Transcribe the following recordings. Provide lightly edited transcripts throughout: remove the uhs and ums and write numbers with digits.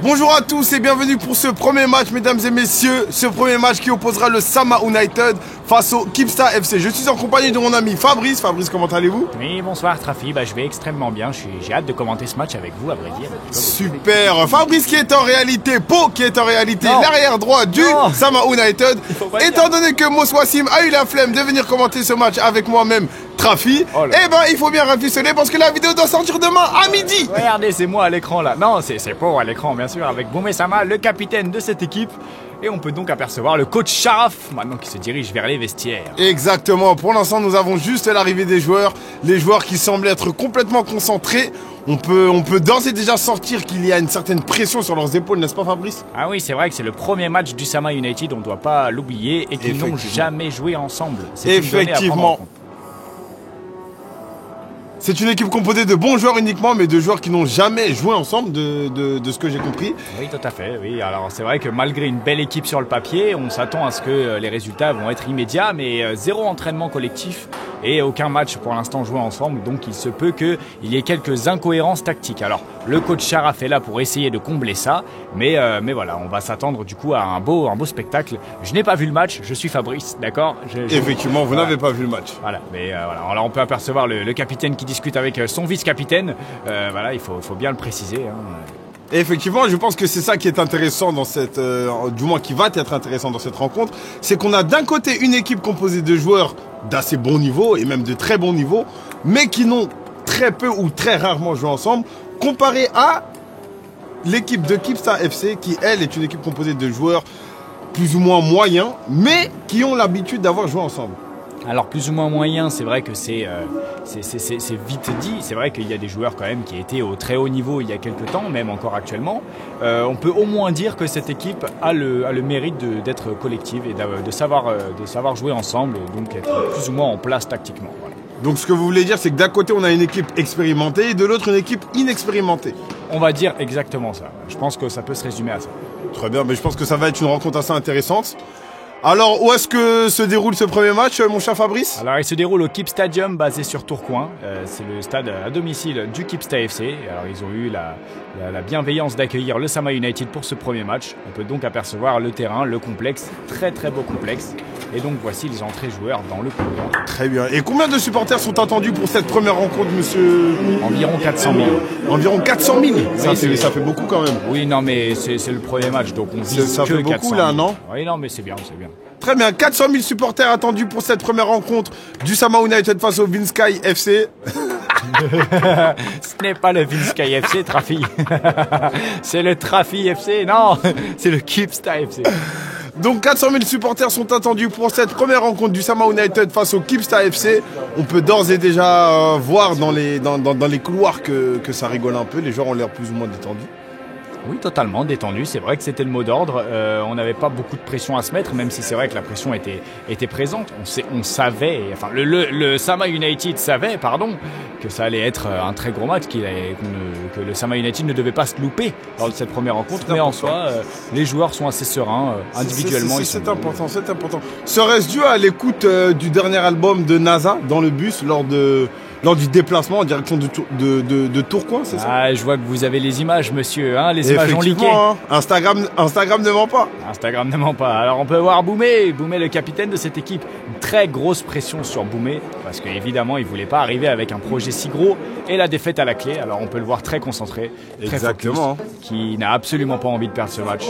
Bonjour à tous et bienvenue pour ce premier match, mesdames et messieurs. Ce premier match qui opposera le Sama United face au Kipsta FC. Je suis en compagnie de mon ami Fabrice. Fabrice, comment allez-vous? Oui, bonsoir Trafi, je vais extrêmement bien. J'ai hâte de commenter ce match avec vous, à vrai dire. Super. Fabrice qui est en réalité, Pau qui est en réalité l'arrière droit du Sama United. Étant donné que Moswassim a eu la flemme de venir commenter ce match avec moi-même, Trafi, eh ben il faut bien rafistoler parce que la vidéo doit sortir demain à midi. Regardez, c'est moi à l'écran là. Non, c'est Pau à l'écran, bien sûr, avec Boumé Sama, le capitaine de cette équipe. Et on peut donc apercevoir le coach Sharaf, maintenant qui se dirige vers les vestiaires. Exactement, pour l'instant nous avons juste l'arrivée des joueurs, les joueurs qui semblent être complètement concentrés. On peut d'ores et déjà sentir qu'il y a une certaine pression sur leurs épaules, n'est-ce pas Fabrice? Ah oui, c'est vrai que c'est le premier match du Sama United, on ne doit pas l'oublier, et qu'ils n'ont jamais joué ensemble. Effectivement. C'est une équipe composée de bons joueurs uniquement, mais de joueurs qui n'ont jamais joué ensemble, de ce que j'ai compris. Oui, tout à fait. Oui. Alors c'est vrai que malgré une belle équipe sur le papier, on s'attend à ce que les résultats vont être immédiats, mais zéro entraînement collectif et aucun match pour l'instant joué ensemble. Donc il se peut qu'il y ait quelques incohérences tactiques. Alors le coach Sharaf est là pour essayer de combler ça, mais voilà, on va s'attendre du coup à un beau spectacle. Je n'ai pas vu le match, je suis Fabrice, d'accord? Effectivement, vous n'avez pas vu le match. Voilà, mais voilà. Alors là, on peut apercevoir le capitaine qui discute avec son vice-capitaine. Voilà, il faut bien le préciser. Et effectivement, je pense que c'est ça qui est intéressant dans cette, du moins qui va être intéressant dans cette rencontre, c'est qu'on a d'un côté une équipe composée de joueurs d'assez bon niveau et même de très bon niveau, mais qui n'ont très peu ou très rarement joué ensemble, comparé à l'équipe de Kipsta FC qui, elle, est une équipe composée de joueurs plus ou moins moyens, mais qui ont l'habitude d'avoir joué ensemble. Alors plus ou moins moyen, c'est vrai que c'est vite dit. C'est vrai qu'il y a des joueurs quand même qui étaient au très haut niveau il y a quelques temps, même encore actuellement. On peut au moins dire que cette équipe a le mérite d'être collective et de savoir jouer ensemble et donc être plus ou moins en place tactiquement. Voilà. Donc ce que vous voulez dire, c'est que d'un côté on a une équipe expérimentée et de l'autre une équipe inexpérimentée. On va dire exactement ça. Je pense que ça peut se résumer à ça. Très bien, mais je pense que ça va être une rencontre assez intéressante. Alors, où est-ce que se déroule ce premier match, mon cher Fabrice? Alors, il se déroule au Kip Stadium, basé sur Tourcoing. C'est le stade à domicile du Kipsta FC. Alors, ils ont eu la bienveillance d'accueillir le Sama United pour ce premier match. On peut donc apercevoir le terrain, le complexe, très très beau complexe. Et donc, voici les entrées joueurs dans le couloir. Très bien. Et combien de supporters sont attendus pour cette première rencontre, monsieur? Environ 400 000. Environ 400 000 oui, ça fait beaucoup quand même. Oui, non, mais c'est le premier match, donc on vise ça que fait 400 beaucoup 000. là, non? Oui, non, mais c'est bien, c'est bien. Très bien, 400 000 supporters attendus pour cette première rencontre du Sama United face au Vinsky FC. Ce n'est pas le Vinsky FC, Trafi. C'est le Trafi FC, non, c'est le Kipsta FC. Donc 400 000 supporters sont attendus pour cette première rencontre du Sama United face au Kipsta FC. On peut d'ores et déjà voir dans les couloirs que ça rigole un peu. Les joueurs ont l'air plus ou moins détendus. Oui, totalement détendu. C'est vrai que c'était le mot d'ordre. On n'avait pas beaucoup de pression à se mettre, même si c'est vrai que la pression était présente. On savait, enfin le Sama United savait, que ça allait être un très gros match, que le Sama United ne devait pas se louper lors de cette première rencontre. Mais en soi, les joueurs sont assez sereins individuellement. C'est important, c'est important. Serait-ce dû à l'écoute du dernier album de NASA dans le bus lors du déplacement en direction de Tourcoing, c'est ça? Ah, je vois que vous avez les images, monsieur, hein, les images ont leaké. Hein, Instagram ne ment pas. Instagram ne ment pas. Alors on peut voir Boumé, le capitaine de cette équipe. Une très grosse pression sur Boumé, parce qu'évidemment il ne voulait pas arriver avec un projet si gros et la défaite à la clé. Alors on peut le voir très concentré, très focus, qui n'a absolument pas envie de perdre ce match.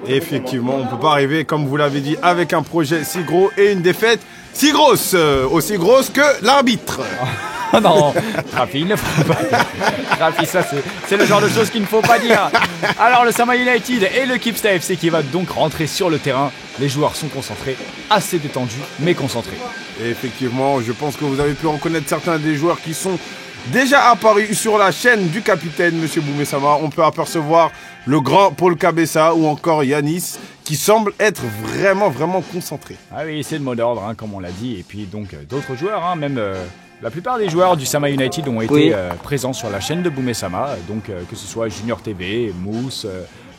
Effectivement, on ne peut pas arriver, comme vous l'avez dit, avec un projet si gros et une défaite si grosse, aussi grosse que l'arbitre. Oh non, Trafi, il ne faut pas. Trafi, ça c'est le genre de choses qu'il ne faut pas dire. Alors le Sama United et le Kipsta FC qui va donc rentrer sur le terrain. Les joueurs sont concentrés, assez détendus, mais concentrés. Et effectivement, je pense que vous avez pu reconnaître certains des joueurs qui sont déjà apparus sur la chaîne du capitaine, monsieur Boumé Sama. On peut apercevoir le grand Paul Cabessa ou encore Yanis qui semble être vraiment concentré. Ah oui, c'est le mot d'ordre, hein, comme on l'a dit. Et puis donc d'autres joueurs, hein, même... La plupart des joueurs du Sama United ont été présents sur la chaîne de Boumé Sama, donc que ce soit Junior TV, Mousse,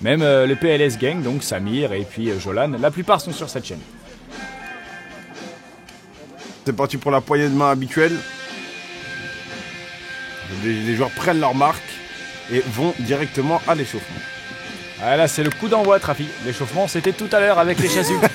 même le PLS Gang, donc Samir et puis Jolan, la plupart sont sur cette chaîne. C'est parti pour la poignée de main habituelle. Les joueurs prennent leur marque et vont directement à l'échauffement. Ah, là, c'est le coup d'envoi, Trafi. L'échauffement, c'était tout à l'heure avec les chasubles.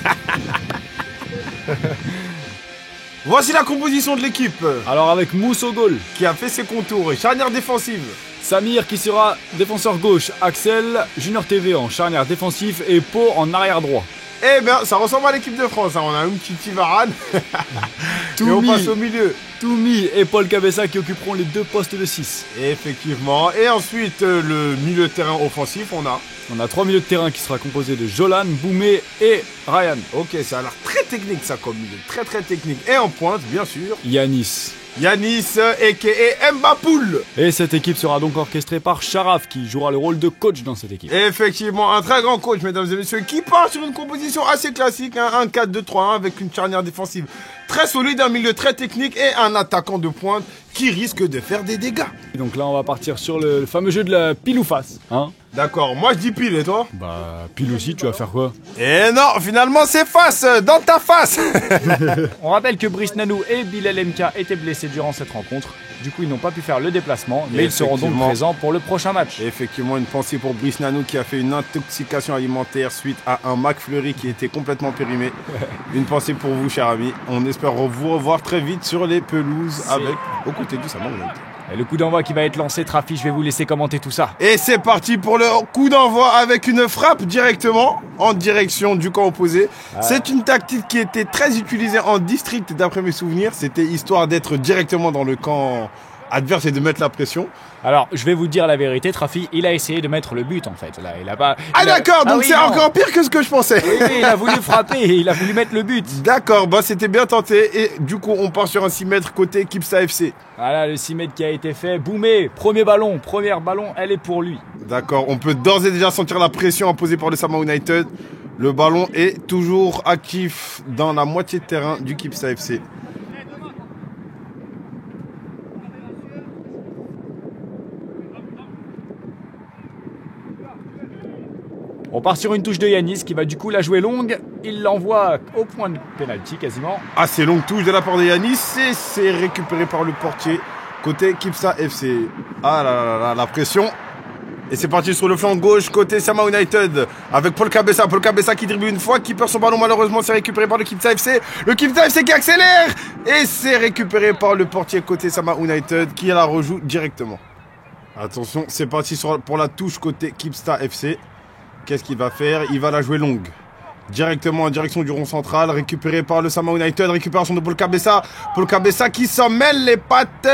Voici la composition de l'équipe. Alors, avec Mousse au goal. Qui a fait ses contours. Charnière défensive. Samir qui sera défenseur gauche. Axel, Junior TV en charnière défensif. Et Pau en arrière droit. Eh bien, ça ressemble à l'équipe de France. Hein. On a un petit Varane. Et on passe au milieu. Toumi et Paul Cabessa qui occuperont les 2 postes de 6. Effectivement. Et ensuite, le milieu de terrain offensif, on a 3 milieux de terrain qui sera composé de Jolan, Boumé et Ryan. Ok, ça a l'air très technique ça comme milieu. Très très technique. Et en pointe, bien sûr, Yanis, a.k.a. Mbapoul. Et cette équipe sera donc orchestrée par Sharaf qui jouera le rôle de coach dans cette équipe. Effectivement, un très grand coach, mesdames et messieurs, qui part sur une composition assez classique, hein, un 4-2-3-1 avec une charnière défensive très solide, un milieu très technique et un attaquant de pointe qui risque de faire des dégâts. Et donc là, on va partir sur le fameux jeu de la pile ou face. Hein? D'accord, moi je dis pile et toi? Bah, pile aussi, tu vas faire quoi? Et non, finalement c'est face, dans ta face. On rappelle que Brice Nanou et Bilal MK étaient blessés durant cette rencontre. Du coup, ils n'ont pas pu faire le déplacement, mais ils seront donc présents pour le prochain match. Effectivement, une pensée pour Brice Nanou qui a fait une intoxication alimentaire suite à un McFlurry qui était complètement périmé. Une pensée pour vous, chers amis. On espère vous revoir très vite sur les pelouses aux côtés du Sama United. Et le coup d'envoi qui va être lancé, Trafi, je vais vous laisser commenter tout ça. Et c'est parti pour le coup d'envoi avec une frappe directement en direction du camp opposé. C'est une tactique qui était très utilisée en district d'après mes souvenirs. C'était histoire d'être directement dans le camp adverse et de mettre la pression. Alors, je vais vous dire la vérité, Trafi, il a essayé de mettre le but en fait. Là, il a pas. D'accord, donc c'est encore pire que ce que je pensais. Oui, il a voulu frapper, il a voulu mettre le but. D'accord, bah c'était bien tenté et du coup on part sur un 6 mètres côté Kipsta FC. Voilà le 6 mètres qui a été fait. Boumé, premier ballon, elle est pour lui. D'accord, on peut d'ores et déjà sentir la pression imposée par le Sama United. Le ballon est toujours actif dans la moitié de terrain du Kipsta FC. On part sur une touche de Yanis qui va du coup la jouer longue. Il l'envoie au point de pénalty quasiment. Assez longue touche de la part de Yanis et c'est récupéré par le portier côté Kipsta FC. Ah là là là, la pression. Et c'est parti sur le flanc gauche côté Sama United avec Paul Cabessa. Paul Cabessa qui dribble une fois, qui perd son ballon malheureusement, c'est récupéré par le Kipsta FC. Le Kipsta FC qui accélère et c'est récupéré par le portier côté Sama United qui la rejoue directement. Attention, c'est parti pour la touche côté Kipsta FC. Qu'est-ce qu'il va faire? Il va la jouer longue. Directement en direction du rond central, récupéré par le Sama United, récupération de Paul Cabessa. Paul Cabessa qui s'en mêle les pattes.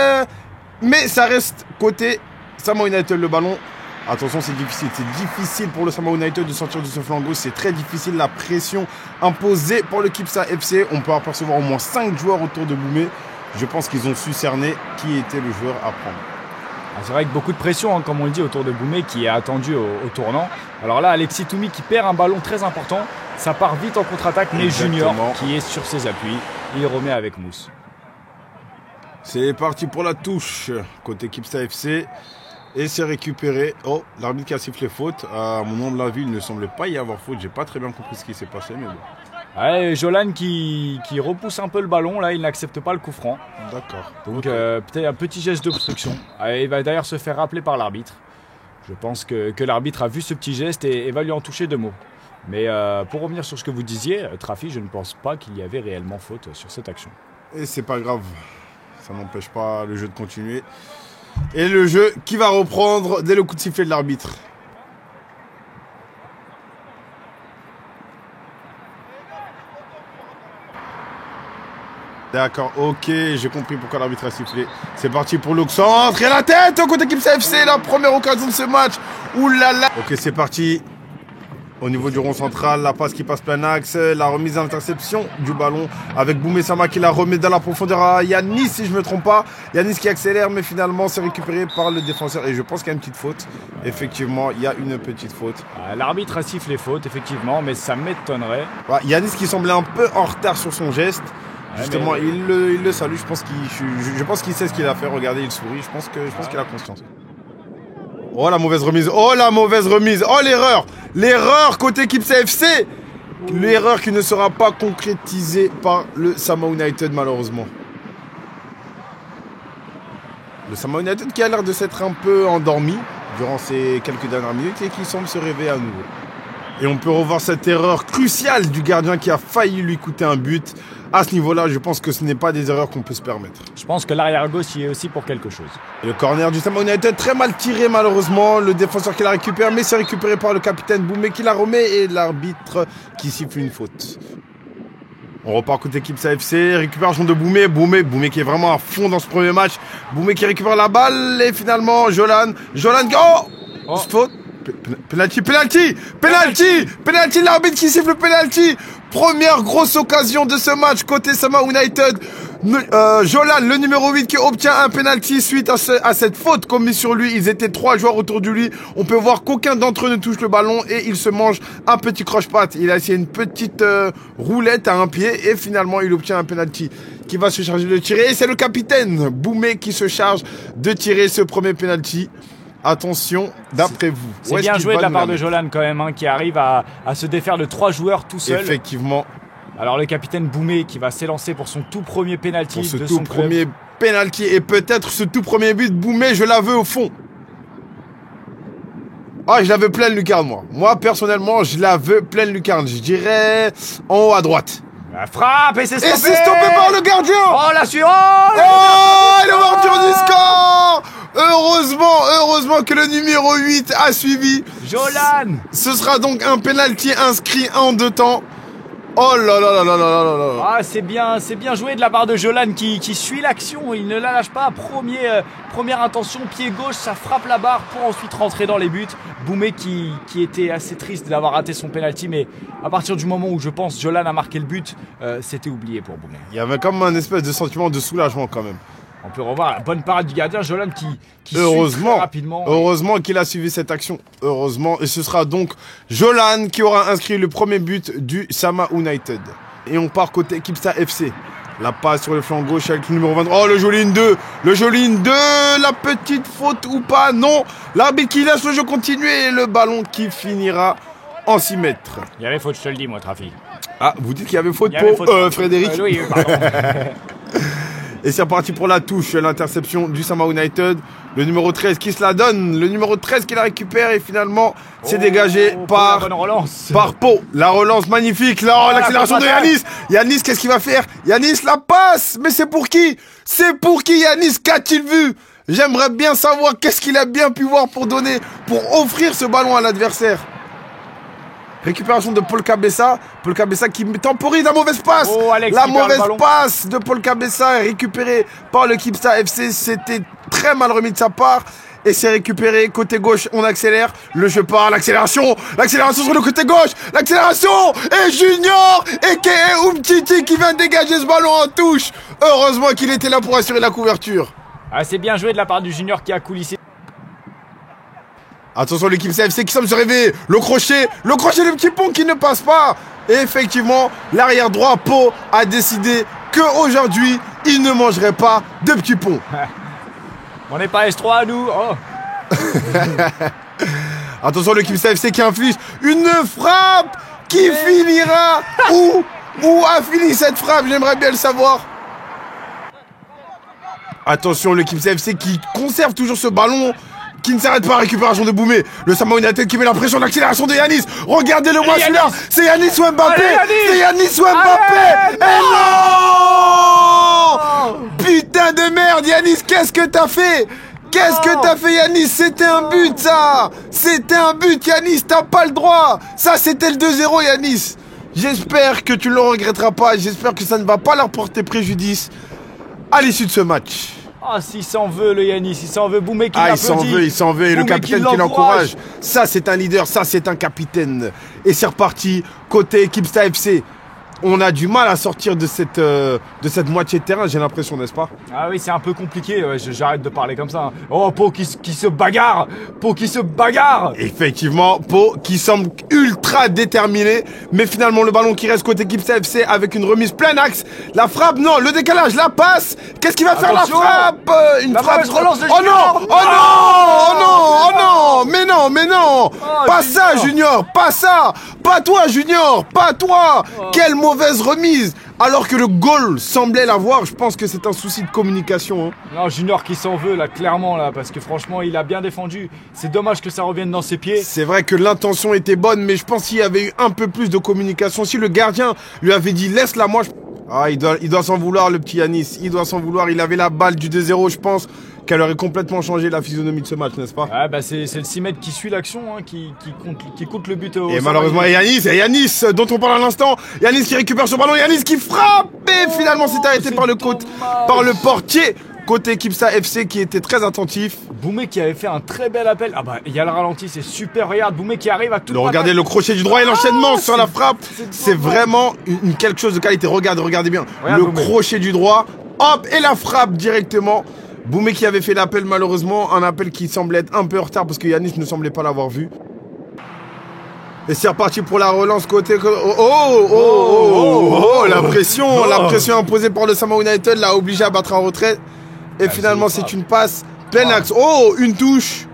Mais ça reste côté Sama United le ballon. Attention, c'est difficile. C'est difficile pour le Sama United de sortir de ce flanc gauche. C'est très difficile. La pression imposée par le Kipsta FC. On peut apercevoir au moins 5 joueurs autour de Boumé. Je pense qu'ils ont su cerner qui était le joueur à prendre. C'est vrai que beaucoup de pression, hein, comme on le dit, autour de Boumé qui est attendu au tournant. Alors là, Alexis Toumi qui perd un ballon très important. Ça part vite en contre-attaque, mais Junior qui est sur ses appuis, il remet avec Mousse. C'est parti pour la touche côté Kipsta FC. Et c'est récupéré. Oh, l'arbitre qui a sifflé faute. À mon nom de la ville, il ne semble pas y avoir faute. J'ai pas très bien compris ce qui s'est passé, mais bon. Ouais, Jolan qui repousse un peu le ballon, là il n'accepte pas le coup franc. D'accord. Donc peut-être un petit geste d'obstruction. Il va d'ailleurs se faire rappeler par l'arbitre. Je pense que l'arbitre a vu ce petit geste et va lui en toucher 2 mots. Mais pour revenir sur ce que vous disiez, Trafi, je ne pense pas qu'il y avait réellement faute sur cette action. Et c'est pas grave. Ça n'empêche pas le jeu de continuer. Et le jeu qui va reprendre dès le coup de sifflet de l'arbitre. D'accord, ok, j'ai compris pourquoi l'arbitre a sifflé. C'est parti pour le centre et la tête au côté Kipsta FC, la première occasion de ce match. Ouh là là. Ok, c'est parti. Au niveau du rond central, la passe qui passe plein axe, la remise d'interception du ballon avec Boumé Sama qui la remet dans la profondeur à Yanis, si je ne me trompe pas. Yanis qui accélère, mais finalement c'est récupéré par le défenseur. Et je pense qu'il y a une petite faute. Effectivement, il y a une petite faute. L'arbitre a sifflé faute, effectivement, mais ça m'étonnerait. Yanis qui semblait un peu en retard sur son geste. Justement, il le salue. Je pense qu'il sait ce qu'il a fait. Regardez, il sourit. Je pense qu'il a conscience. Oh la mauvaise remise. Oh la mauvaise remise. Oh l'erreur. L'erreur côté Kipsta FC. L'erreur qui ne sera pas concrétisée par le Sama United malheureusement. Le Sama United qui a l'air de s'être un peu endormi durant ces quelques dernières minutes et qui semble se réveiller à nouveau. Et on peut revoir cette erreur cruciale du gardien qui a failli lui coûter un but. À ce niveau-là, je pense que ce n'est pas des erreurs qu'on peut se permettre. Je pense que l'arrière-gauche y est aussi pour quelque chose. Et le corner du Sama United très mal tiré malheureusement. Le défenseur qui la récupère, mais c'est récupéré par le capitaine Boumé qui la remet et l'arbitre qui siffle une faute. On repart côté Kipsa FC, récupération de Boumé. Boumé qui est vraiment à fond dans ce premier match. Boumé qui récupère la balle et finalement Jolan, faute. Penalty, l'arbitre qui siffle penalty. Première grosse occasion de ce match côté Sama United. Jolan, le numéro 8 qui obtient un penalty suite à cette faute commise sur lui. Ils étaient 3 joueurs autour de lui. On peut voir qu'aucun d'entre eux ne touche le ballon et il se mange un petit croche-patte. Il a essayé une petite roulette à un pied et finalement il obtient un penalty qui va se charger de tirer. Et c'est le capitaine Boumé qui se charge de tirer ce premier penalty. Attention, d'après vous. C'est bien joué de la part de Jolan quand même, hein, qui arrive à se défaire de 3 joueurs tout seul. Effectivement. Alors le capitaine Boumé qui va s'élancer pour son tout premier penalty de son club. Premier penalty et peut-être ce tout premier but. Boumé, je la veux au fond. Ah, je la veux pleine lucarne, moi. Moi, personnellement, je la veux pleine lucarne. Je dirais en haut à droite. La frappe et c'est stoppé. Et c'est stoppé par le gardien. Oh, l'assurance. Oh, l'ouverture du score. Heureusement que le numéro 8 a suivi. Jolan. Ce sera donc un penalty inscrit en 2 temps. Oh là là là là là là là. Ah, c'est bien joué de la part de Jolan qui suit l'action, il ne la lâche pas. Première intention, pied gauche, ça frappe la barre pour ensuite rentrer dans les buts. Boumé qui était assez triste d'avoir raté son penalty, mais à partir du moment où je pense Jolan a marqué le but, c'était oublié pour Boumé. Il y avait comme un espèce de sentiment de soulagement quand même. On peut revoir la bonne parade du gardien, Jolan qui suit très rapidement. Heureusement qu'il a suivi cette action. Heureusement. Et ce sera donc Jolan qui aura inscrit le premier but du Sama United. Et on part côté Kipsa FC. La passe sur le flanc gauche avec le numéro 20. Oh, le Joline 2. Le Joline 2. La petite faute ou pas. Non. L'arbitre qui laisse le jeu continuer. Et le ballon qui finira en 6 mètres. Il y avait faute, je te le dis, moi, Trafi. Ah, vous dites qu'il y avait faute pour Frédéric. Oui, pardon. Et c'est reparti pour la touche, l'interception du Sama United. Le numéro 13 qui se la donne. Le numéro 13 qui la récupère et finalement c'est dégagé par Pau. La relance magnifique. L'accélération de Yanis. Yanis, qu'est-ce qu'il va faire? Yanis la passe. Mais c'est pour qui? C'est pour qui Yanis? Qu'a-t-il vu? J'aimerais bien savoir qu'est-ce qu'il a bien pu voir pour offrir ce ballon à l'adversaire. Récupération de Paul Cabessa. Paul Cabessa qui temporise la mauvaise passe. La mauvaise passe de Paul Cabessa est récupérée par le Kipsa FC. C'était très mal remis de sa part. Et c'est récupéré. Côté gauche, on accélère. Le jeu part. L'accélération. L'accélération sur le côté gauche. L'accélération. Et Junior. Et K.E. Umtiti qui vient dégager ce ballon en touche. Heureusement qu'il était là pour assurer la couverture. Ah, c'est bien joué de la part du Junior qui a coulissé. Attention l'équipe CFC qui semble se réveiller. Le crochet du petit pont qui ne passe pas. Et effectivement, l'arrière droit Pau a décidé qu'aujourd'hui, il ne mangerait pas de petit pont. On n'est pas S3 à nous. Oh. Attention l'équipe CFC qui inflige une frappe qui finira où a fini cette frappe. J'aimerais bien le savoir. Attention l'équipe CFC qui conserve toujours ce ballon. Qui ne s'arrête pas à récupération de Boumé. Le Sama United qui met la pression d'accélération de Yanis. Regardez-le moi celui-là. C'est Yanis ou Mbappé. C'est Yanis ou Mbappé. Et non. Putain de merde Yanis, qu'est-ce que t'as fait? Qu'est-ce que t'as fait Yanis? C'était un but ça. C'était un but Yanis, t'as pas le droit. Ça c'était le 2-0 Yanis. J'espère que tu ne le regretteras pas. J'espère que ça ne va pas leur porter préjudice à l'issue de ce match. Ah, s'il s'en veut, le Yanis, il s'en veut, Boumé qui l'applaudit. Il s'en veut, et le capitaine qui l'encourage. Ça, c'est un leader, ça, c'est un capitaine. Et c'est reparti, côté Kipsta FC. on a du mal à sortir de cette moitié de terrain, j'ai l'impression, n'est-ce pas? Ah oui, c'est un peu compliqué, ouais, j'arrête de parler comme ça. Hein. Oh, Pau qui se bagarre. Pau qui se bagarre. Effectivement, Pau qui semble ultra déterminé, mais finalement le ballon qui reste côté Kipsta FC avec une remise plein axe. La frappe, non, le décalage, la passe. Qu'est-ce qu'il va faire la frappe? Une frappe. Relance de Oh non, oh non, oh non, oh non, mais non, pas ça Junior, pas ça, pas toi Junior, pas toi. Quelle mauvaise remise. Alors que le goal semblait l'avoir, je pense que c'est un souci de communication. Hein. Non, Junior qui s'en veut là, clairement là, parce que franchement, il a bien défendu. C'est dommage que ça revienne dans ses pieds. C'est vrai que l'intention était bonne, mais je pense qu'il y avait eu un peu plus de communication. Si le gardien lui avait dit laisse-la moi, il doit s'en vouloir le petit Yanis. Il doit s'en vouloir. Il avait la balle du 2-0, je pense qu'elle aurait complètement changé la physionomie de ce match, n'est-ce pas? Ouais, bah c'est le 6 mètres qui suit l'action, hein, qui compte le but. Et malheureusement, Yanis dont on parle à l'instant. Yanis qui récupère ce ballon, Yanis qui frappe et finalement c'est arrêté par le portier. Côté Kipsta FC qui était très attentif. Boumé qui avait fait un très bel appel. Ah bah il y a le ralenti, c'est super. Regarde, Boumé qui arrive à tout. Regardez le crochet du droit et l'enchaînement sur la frappe. C'est vraiment quelque chose de qualité. Regardez bien. Le crochet du droit. Hop, et la frappe directement. Boumé qui avait fait l'appel malheureusement. Un appel qui semblait être un peu en retard parce que Yanis ne semblait pas l'avoir vu. Et c'est reparti pour la relance côté... La pression imposée par le Sama United l'a obligé à battre en retrait. Et finalement, c'est une passe plein axe. Oh, une touche.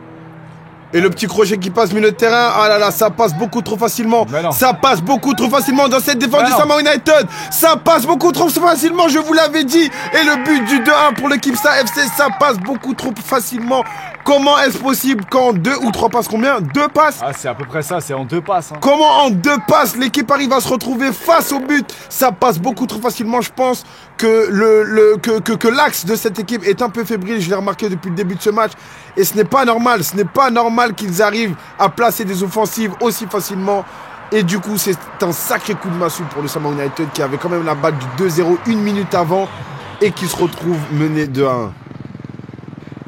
Et le petit crochet qui passe milieu de terrain. Ah là là, ça passe beaucoup trop facilement. Ça passe beaucoup trop facilement dans cette défense du Sama United. Ça passe beaucoup trop facilement, je vous l'avais dit. Et le but du 2-1 pour le Kipsta FC, ça passe beaucoup trop facilement. Comment est-ce possible qu'en 2 ou 3 passes, combien? 2 passes? Ah, c'est à peu près ça, c'est en 2 passes. Hein. Comment en 2 passes, l'équipe arrive à se retrouver face au but? Ça passe beaucoup trop facilement, je pense que l'axe de cette équipe est un peu fébrile, je l'ai remarqué depuis le début de ce match. Et ce n'est pas normal, qu'ils arrivent à placer des offensives aussi facilement. Et du coup, c'est un sacré coup de massue pour le Sama United qui avait quand même la balle du 2-0 une minute avant et qui se retrouve mené 2-1.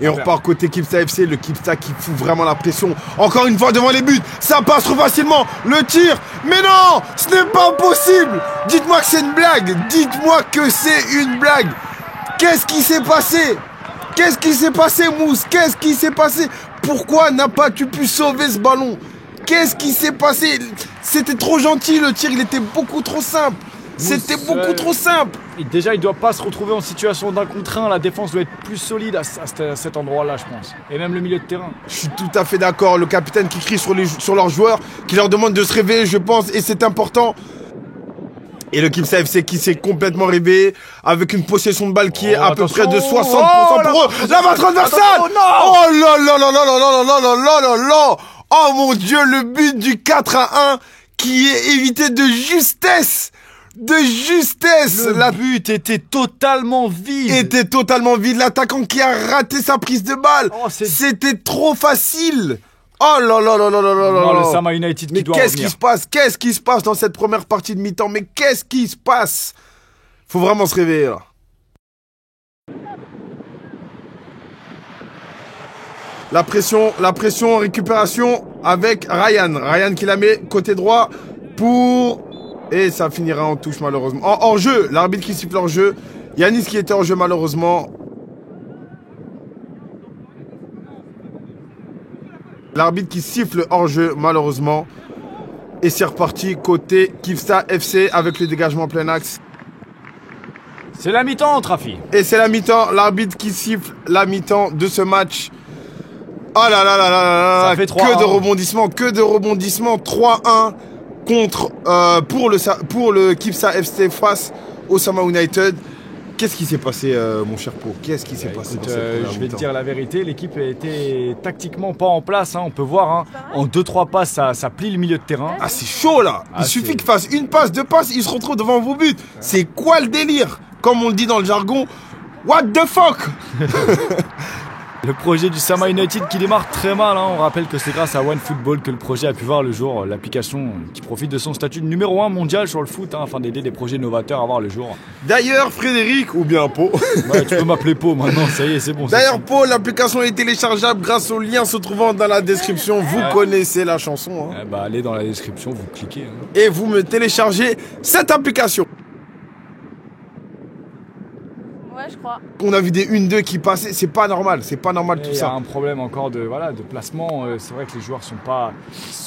Et on repart côté Kipsta FC, le Kipsta qui fout vraiment la pression. Encore une fois devant les buts, ça passe trop facilement, le tir. Mais non, ce n'est pas possible. Dites-moi que c'est une blague, dites-moi que c'est une blague. Qu'est-ce qui s'est passé? Qu'est-ce qui s'est passé, Mousse? Qu'est-ce qui s'est passé? Pourquoi n'a pas tu pu sauver ce ballon? Qu'est-ce qui s'est passé? C'était trop gentil, le tir, il était beaucoup trop simple. C'était beaucoup trop simple. Et déjà, il ne doit pas se retrouver en situation d'un contre un. La défense doit être plus solide à cet endroit-là, je pense. Et même le milieu de terrain. Je suis tout à fait d'accord. Le capitaine qui crie sur leurs joueurs, qui leur demande de se réveiller, je pense, et c'est important. Et le Kipsta FC qui s'est complètement réveillé avec une possession de balle qui est à peu près de 60% pour eux. La main transversale. Oh là là là là là là là là là là là. Oh mon Dieu, le but du 4-1 qui est évité de justesse. Le but était totalement vide. L'attaquant qui a raté sa prise de balle. C'était trop facile. Oh là là là là là là là. Le Sama United qui doit revenir. Qu'est-ce qui se passe dans cette première partie de mi-temps? Mais qu'est-ce qui se passe? Faut vraiment se réveiller là. La pression en récupération avec Ryan. Ryan qui la met côté droit pour... Et ça finira en touche malheureusement. En jeu, l'arbitre qui siffle en jeu. Yanis qui était en jeu malheureusement. L'arbitre qui siffle hors jeu malheureusement. Et c'est reparti côté Kipsta FC avec le dégagement plein axe. C'est la mi-temps, Trafi. Et c'est la mi-temps, l'arbitre qui siffle la mi-temps de ce match. Oh là là là là là là. Que de rebondissements, 3-1 contre pour le Kipsta FC face au Sama United. Qu'est-ce qui s'est passé, mon cher Pau? Qu'est-ce qui s'est passé dans cette Je vais te dire la vérité, l'équipe était tactiquement pas en place. Hein, on peut voir, hein, en 2-3 passes, ça plie le milieu de terrain. Ah, c'est chaud là. Il suffit qu'il fasse une passe, 2 passes, il se retrouve devant vos buts. C'est quoi le délire? Comme on le dit dans le jargon, what the fuck? Le projet du Sama United qui démarre très mal. On rappelle que c'est grâce à OneFootball que le projet a pu voir le jour. L'application qui profite de son statut de numéro 1 mondial sur le foot afin d'aider des projets novateurs à voir le jour. D'ailleurs, Frédéric, ou bien Pau. Ouais, tu peux m'appeler Pau maintenant, ça y est, c'est bon. D'ailleurs, Pau, l'application est téléchargeable grâce au lien se trouvant dans la description. Vous connaissez la chanson. Allez dans la description, vous cliquez. Et vous me téléchargez cette application. Ouais, je crois. On a vu des 1-2 qui passaient, c'est pas normal tout ça. Il y a un problème encore de placement. C'est vrai que les joueurs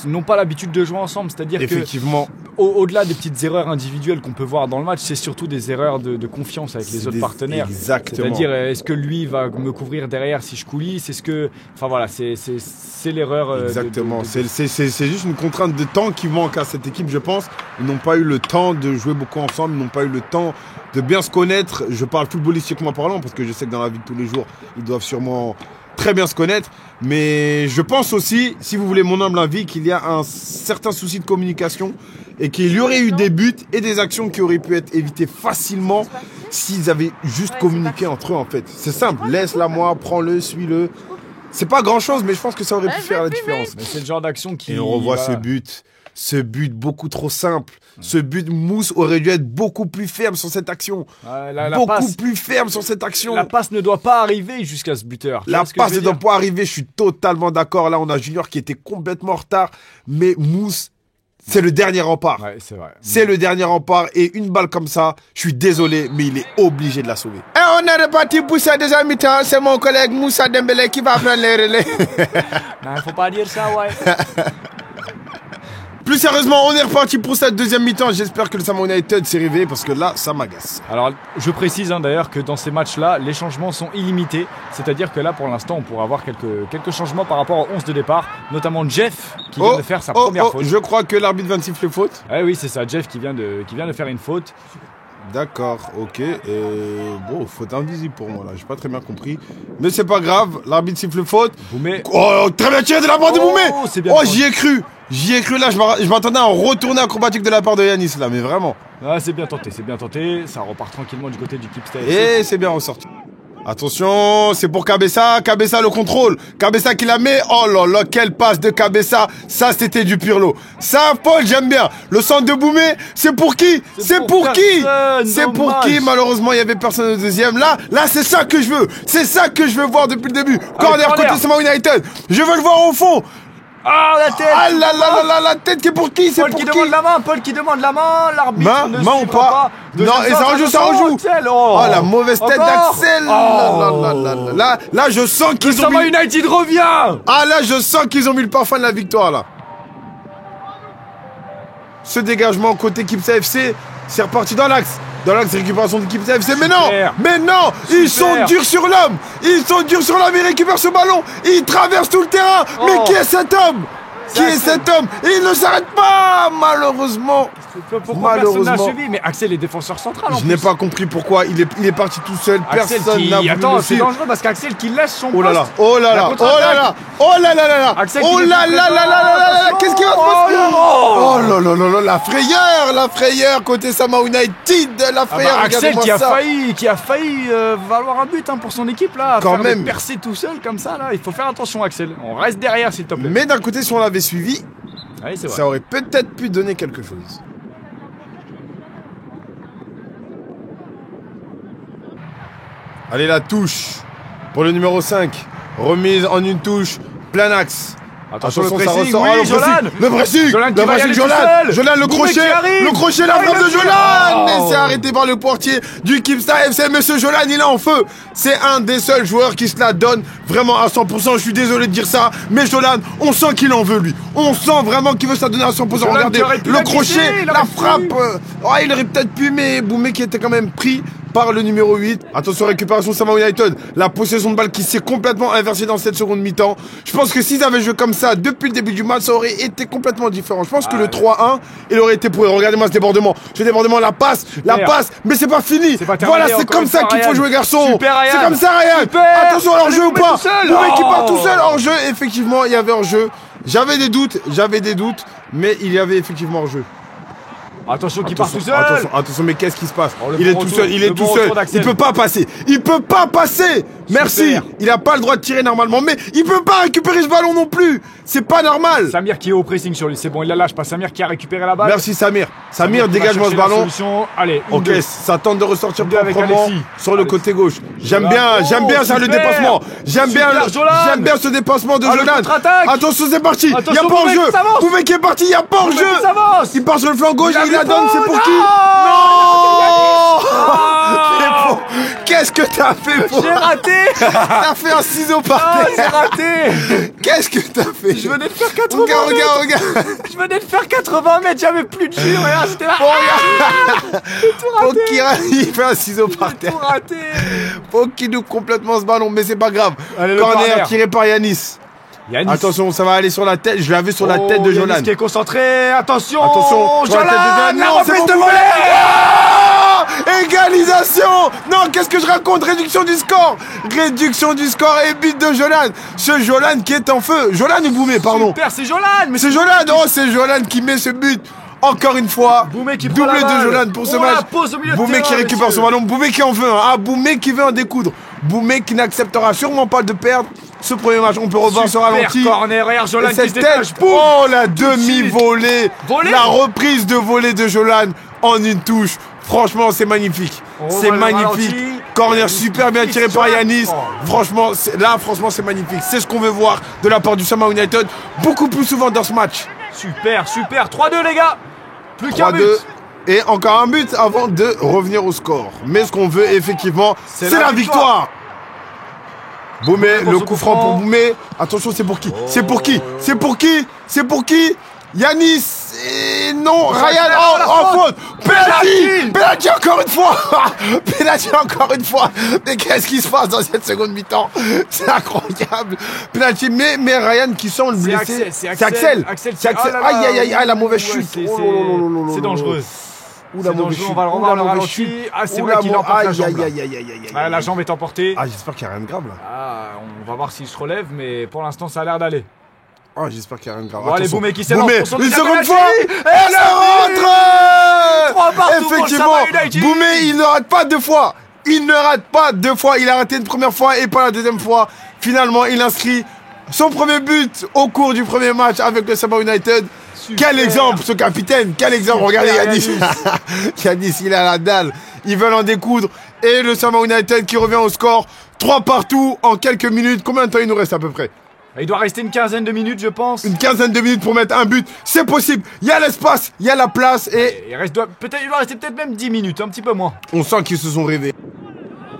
n'ont pas l'habitude de jouer ensemble. C'est-à-dire effectivement, au-delà des petites erreurs individuelles qu'on peut voir dans le match, c'est surtout des erreurs de confiance avec les autres partenaires. Exactement. C'est-à-dire, est-ce que lui va me couvrir derrière si je coulisse? Est-ce que, enfin voilà, c'est l'erreur. Exactement. C'est juste une contrainte de temps qui manque à cette équipe, je pense. Ils n'ont pas eu le temps de jouer beaucoup ensemble. Ils n'ont pas eu le temps de bien se connaître. Je parle footballistiquement parlant parce que je sais que dans la vie de tous les jours, ils doivent sûrement très bien se connaître. Mais je pense aussi, si vous voulez mon humble avis, qu'il y a un certain souci de communication et qu'il y aurait eu des buts et des actions qui auraient pu être évitées facilement s'ils avaient juste communiqué entre eux en fait. C'est simple, laisse-la moi, prends-le, suis-le. C'est pas grand-chose, mais je pense que ça aurait pu faire la différence. Mais c'est le genre d'action qui... Et on revoit ce but beaucoup trop simple. Ce but, Mousse aurait dû être beaucoup plus ferme sur cette action. Plus ferme sur cette action. La passe ne doit pas arriver jusqu'à ce buteur. La passe ne doit pas arriver, je suis totalement d'accord. Là, on a Junior qui était complètement en retard. Mais Mousse, c'est le dernier rempart. Ouais, c'est vrai. C'est le dernier rempart. Et une balle comme ça, je suis désolé, mais il est obligé de la sauver. Et on est reparti pour cette deuxième mi-temps. C'est mon collègue Moussa Dembélé qui va prendre les relais. Non, faut pas dire ça, ouais. Plus sérieusement, on est reparti pour cette deuxième mi-temps. J'espère que le Sama United s'est réveillé parce que là, ça m'agace. Alors, je précise d'ailleurs que dans ces matchs-là, les changements sont illimités. C'est-à-dire que là, pour l'instant, on pourra avoir quelques changements par rapport au 11 de départ. Notamment Jeff, qui vient de faire sa première faute. Je crois que l'arbitre vient de siffler faute. Oui, c'est ça. Jeff qui vient de faire une faute. D'accord, ok. Bon, faute invisible pour moi là, j'ai pas très bien compris. Mais c'est pas grave, l'arbitre siffle faute. Boumé. Oh, très bien tiré de la part de Boumé. C'est bien. Oh, j'y ai cru là, je m'attendais à un retourné acrobatique de la part de Yanis là, mais vraiment. Ah, c'est bien tenté. Ça repart tranquillement du côté du Kipsta. Et c'est bien ressorti. Attention, c'est pour Cabessa le contrôle. Cabessa qui la met. Oh là là, quelle passe de Cabessa. Ça, c'était du Pirlo. Ça, Paul, j'aime bien. Le centre de Boumé, c'est pour qui? C'est pour qui? C'est pour qui? Malheureusement, il y avait personne au deuxième. Là, c'est ça que je veux. C'est ça que je veux voir depuis le début. Corner côté Sama United. Je veux le voir au fond. Ah, la tête! Ah là là là, la tête qui est pour qui? C'est Paul pour qui qui? demande la main, Paul qui demande la main, l'arbitre ne main ou pas? Non, et ça rejoue. Oh, la mauvaise tête d'Axel. Là, je sens qu'ils ont Sama United revient. Ah là, je sens qu'ils ont mis le parfum de la victoire là. Ce dégagement côté Kipsta FC, c'est reparti dans l'axe. Dans l'axe, récupération de Kipsta FC. Mais non, ils sont durs sur l'homme. Ils récupèrent ce ballon. Ils traversent tout le terrain. Mais qui est cet homme? Il ne s'arrête pas, malheureusement. Pourquoi personne n'a suivi? Mais Axel est défenseur central. Je n'ai pas compris pourquoi. Il est parti tout seul. Personne n'a voulu. Attends, c'est dangereux parce qu'Axel qui laisse son poste. Oh là là. Axel Qu'est-ce qui va se passer? Oh là là, la frayeur côté Sama United. La frayeur. Axel qui a failli valoir un but pour son équipe là. Quand même. Percer tout seul comme ça là. Il faut faire attention, Axel. On reste derrière s'il te plaît. Mais d'un côté, si on l'avait suivi, ça aurait peut-être pu donner quelque chose. Allez, la touche pour le numéro 5. Remise en une touche, plein axe. Attention, le pressing, le pressing, Jolan, le crochet, la frappe de Jolan. Mais c'est arrêté par le portier du Kipsta FC. Monsieur Jolan, il est en feu. C'est un des seuls joueurs qui se la donne vraiment à 100%. Je suis désolé de dire ça, mais Jolan, on sent qu'il en veut lui. On sent vraiment qu'il veut se la donner à 100%. Regardez, le crochet, la frappe. Il aurait peut-être pu, mais Boumé qui était quand même pris par le numéro 8. Attention, récupération Sama United. La possession de balle qui s'est complètement inversée dans cette seconde mi-temps. Je pense que s'ils avaient joué comme ça depuis le début du match, ça aurait été complètement différent. Je pense que le 3-1, il aurait été pour eux. Regardez-moi ce débordement. La passe, mais c'est pas fini. Voilà, c'est comme ça qu'il faut jouer, garçon. C'est comme ça, Ryan. Attention, hors-jeu ou pas? Boumé qui part tout seul. Hors-jeu, effectivement, il y avait hors-jeu. J'avais des doutes, mais il y avait effectivement hors-jeu. Attention qui part tout seul. Attention, mais qu'est-ce qui se passe? Il est tout seul. Il peut pas passer. Merci. Super. Il a pas le droit de tirer normalement, mais il peut pas récupérer ce ballon non plus. C'est pas normal. Samir qui est au pressing sur lui, c'est bon, il la lâche pas. Samir qui a récupéré la balle. Merci Samir. Samir, qui va dégage-moi ce chercher la ballon. solution. Allez, Ok, deux. ça tente de ressortir Deux avec proprement Alexis. sur le Alexis. côté gauche. J'aime Jolan. bien ça le super. dépassement. J'aime Super, Jolan. ce dépassement de Ah, le Jolan. contre-attaque. Attention, c'est parti. Il y a Attention, pas en Boumé jeu. qui s'avance. Boumé qui est parti, il y a pas en Boumé jeu. qui s'avance. Il part sur le flanc gauche, Il a il vu la donne, Paul. c'est pour qui? C'est faux. Qu'est-ce que t'as fait pour... J'ai raté. T'as fait un ciseau par Ah, j'ai terre. raté. Qu'est-ce que t'as fait? Je venais de faire 80 Regarde. Je venais de faire 80 mètres, j'avais plus de jus, regarde, c'était là. Faut qu'il fait un ciseau par terre. Tout raté. Faut qu'il loupe complètement ce ballon, mais c'est pas grave. Allez, le Corner corner. tiré par Yanis. Yanis. Attention, ça va aller sur la tête. Je l'avais sur la tête de Yanis Jolan. qui est concentré, attention. Attention, sur la tête de Jolan, Jolan. la Non, c'est reprise bon, de Boumé. volée. Oh, égalisation. Non, qu'est-ce que je raconte? Réduction du score. Réduction du score et but de Jolan. Ce Jolan qui est en feu. Jolan ou Boumé, pardon. Super, c'est Jolan. Mais C'est Jolan. Oh, c'est Jolan qui met ce but. Encore une fois, Boumé qui prend doublé la balle. de Jolan pour ce On la match. pose au milieu de Boumé terrain, qui récupère messieurs. son ballon. Boumé qui en veut un. Ah, Boumé qui veut en découdre. Boumé qui n'acceptera sûrement pas de perdre ce premier match. On peut revoir ce ralenti. Corner, regarde Jolan Et qui cette se détache. tête. Boum. Oh, la demi-volée. Volée. La reprise de volée de Jolan en une touche. Franchement, c'est magnifique. On C'est voit le magnifique. ralenti. Corner super bien tiré par Yanis. Oh. Franchement, franchement, c'est magnifique. C'est ce qu'on veut voir de la part du Sama United beaucoup plus souvent dans ce match. Super, super. 3-2 les gars. Plus qu'un 3-2. but. Et encore un but avant de revenir au score. Mais ce qu'on veut effectivement, c'est la victoire. Boumé, Boumé le pour coup ce franc coup pour franc. Boumé. Attention, c'est pour qui? C'est pour qui? C'est pour qui? C'est pour qui? Yanis et non, Ryan, oh, la faute. Penalty. Penalty. Penalty encore une fois. Penalty encore une fois. Mais qu'est-ce qui se passe dans cette seconde mi-temps? C'est incroyable. Penalty, mais Ryan qui semble C'est blessé. Axel, C'est Axel. Axel, C'est Axel. oh là là. Aïe, aïe, aïe, la mauvaise Ouais, chute. c'est- Oh là là là là là C'est là. dangereux. Ouh, la C'est mauvaise dangereux, chute. on va le Ouh, revoir la le mauvaise ralenti. chute. Ah, c'est Ouh, vrai la qu'il mau- emporte la aïe, jambe, aïe, là. aïe, aïe, aïe, aïe, Ah, aïe. la jambe est emportée. Ah, j'espère qu'il n'y a rien de grave là. Ah, on va voir s'il se relève, mais pour l'instant, ça a l'air d'aller. Oh, j'espère qu'il n'y a rien de grave. Bon, allez, Attention. Boumé qui s'élance Boumé, pour son une deuxième seconde penalty. fois. Et Elle ça rentre. 3 partout pour le Effectivement, Sama United. Boumé, il ne rate pas deux fois. Il ne rate pas deux fois. Il a raté une première fois et pas la deuxième fois. Finalement, il inscrit son premier but au cours du premier match avec le Sama United. Super. Quel exemple, ce capitaine. Quel exemple. Super, Regardez Yanis. Yanis, il a la dalle. Ils veulent en découdre. Et le Sama United qui revient au score. 3 partout en quelques minutes. Combien de temps il nous reste à peu près? Il doit rester une quinzaine de minutes, je pense. Une quinzaine de minutes pour mettre un but. C'est possible. Il y a l'espace, il y a la place et Il doit rester peut-être même 10 minutes, un petit peu moins. on sent qu'ils se sont rêvés.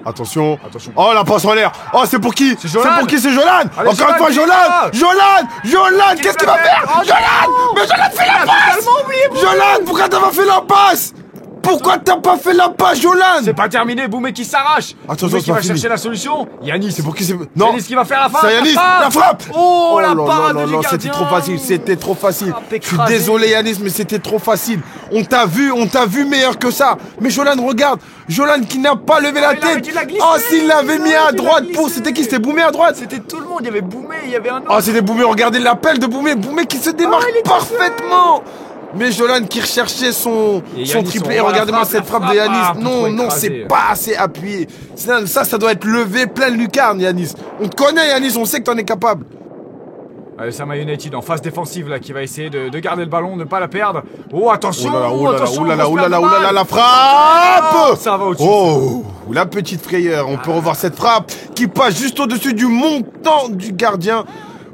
Attention. Attention. Oh, la passe en l'air. Oh, c'est pour qui? C'est Jolan. pour qui? C'est Jolan. Allez, Encore une fois, Jolan, Jolan. Jolan, qu'est-ce qu'il va faire? Oh, Jolan. non. Mais Jolan, fais la passe. Totalement oublié, Boumé. Jolan, pourquoi t'as pas fait la passe? Pourquoi t'as pas fait la passe, Jolan? C'est pas terminé, Boumé qui s'arrache. Attention, Boumé c'est qui pas va fini. chercher la solution. Yanis. C'est pour qui? C'est non. Yanis qui va faire la fin. C'est Yanis, la frappe. Oh, la là parade là du là, gardien. c'était trop facile, c'était trop facile. Frappe Je suis écrasée. désolé Yanis, mais c'était trop facile. On t'a vu meilleur que ça. Mais Jolan, regarde, Jolan qui n'a pas levé la il avait tête. dû la glisser. Oh, s'il l'avait mis à Il a droite glissé. pour, c'était qui? C'était Boumé à droite. C'était tout le monde. Il y avait Boumé, il y avait un autre. Oh, c'était Boumé, regardez l'appel de Boumé. Boumé qui se démarque il est parfaitement. Mais Jolan qui recherchait son Et Yanis, triplé. on voit la Regardez-moi frappe, cette la frappe de frappe. Yanis. Ah, Non, trop non, écrasé. c'est pas assez appuyé. Ça doit être levé plein de lucarne, Yanis. On te connaît, Yanis, on sait que t'en es capable. Allez, Sama United en phase défensive là qui va essayer de garder le ballon, ne pas la perdre. Oh attention, attention, la frappe. Ça va au-dessus. Oh, la petite frayeur. On peut revoir cette frappe qui passe juste au-dessus du montant du gardien.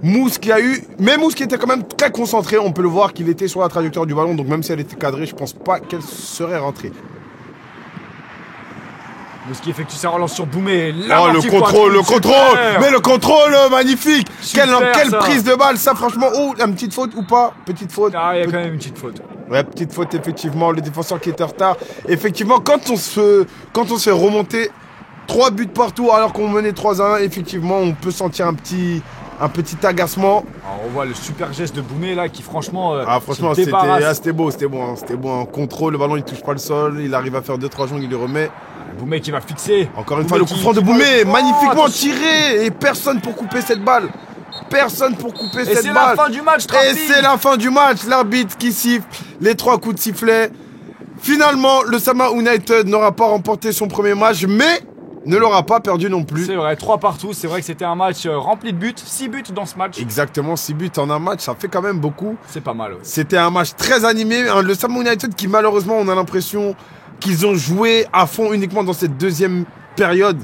Mousse qui a eu, mais Mousse qui était quand même très concentré. On peut le voir qu'il était sur la trajectoire du ballon. Donc même si elle était cadrée, je pense pas qu'elle serait rentrée. Mousse qui effectue sa relance sur Boumé. Oh, le contrôle. Mais le contrôle, magnifique. Super, Quelle ça. prise de balle, ça, franchement. Oh, une petite faute ou pas? Petite faute. Ah, il y a quand même une petite faute. Ouais, petite faute, effectivement, le défenseur qui était en retard. Effectivement, quand on se fait remonter 3 buts partout alors qu'on menait 3-1, effectivement, on peut sentir un petit agacement. Alors, on voit le super geste de Boumé là qui franchement, Franchement, se débarrasse. c'était beau, c'était bon en contrôle, le ballon il touche pas le sol, il arrive à faire 2-3 jongles, il le remet. Boumé qui va fixer. Encore une fois, Boumé le coup franc de qui Boumé, va- magnifiquement attention. tiré, et personne pour couper cette balle. Personne pour couper Et cette c'est balle. la fin du match, Et Trapi. c'est la fin du match, l'arbitre qui siffle les 3 coups de sifflet. Finalement, le Sama United n'aura pas remporté son premier match, mais ne l'aura pas perdu non plus. C'est vrai, 3 partout. C'est vrai que c'était un match rempli de buts. 6 buts dans ce match. Exactement, 6 buts en un match, ça fait quand même beaucoup. C'est pas mal. Ouais. C'était un match très animé. Le Sam United qui malheureusement, on a l'impression qu'ils ont joué à fond uniquement dans cette deuxième période.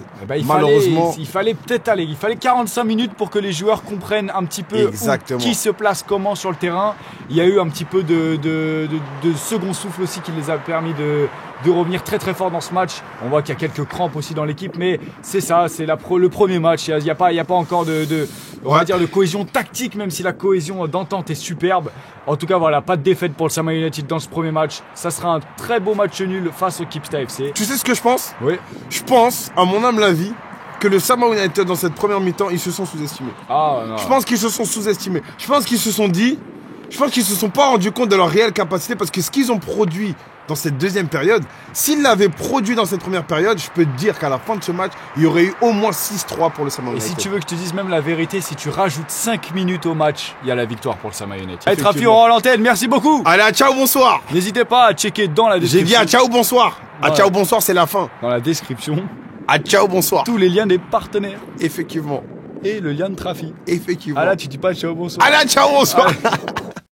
Malheureusement. Il fallait peut-être aller. Il fallait 45 minutes pour que les joueurs comprennent un petit peu qui se place comment sur le terrain. Il y a eu un petit peu de second souffle aussi qui les a permis de revenir très très fort dans ce match. On voit qu'il y a quelques crampes aussi dans l'équipe, mais c'est ça, c'est le premier match. Il n'y a pas encore on va dire de cohésion tactique, même si la cohésion d'entente est superbe. En tout cas, voilà, pas de défaite pour le Sama United dans ce premier match. Ça sera un très beau match nul face au Kipsta FC. Tu sais ce que je pense ? Oui. Je pense, à mon humble avis, que le Sama United dans cette première mi-temps, ils se sont sous-estimés. Ah non. Je pense qu'ils se sont sous-estimés. Je pense qu'ils se sont pas rendus compte de leur réelle capacité parce que ce qu'ils ont produit dans cette deuxième période, s'ils l'avaient produit dans cette première période, je peux te dire qu'à la fin de ce match, il y aurait eu au moins 6-3 pour le Sama United. Et si tu veux que je te dise même la vérité, si tu rajoutes 5 minutes au match, il y a la victoire pour le Sama United. Allez, Trafi, on rend l'antenne, merci beaucoup. Allez, à ciao, bonsoir. N'hésitez pas à checker dans la description. J'ai dit à ciao, bonsoir. À ciao, bonsoir, c'est la fin. Dans la description. À ciao, bonsoir. Tous les liens des partenaires. Effectivement. Et le lien de Trafi. Effectivement. Ah là, tu dis pas ciao, bonsoir. Ah là, ciao, bonsoir.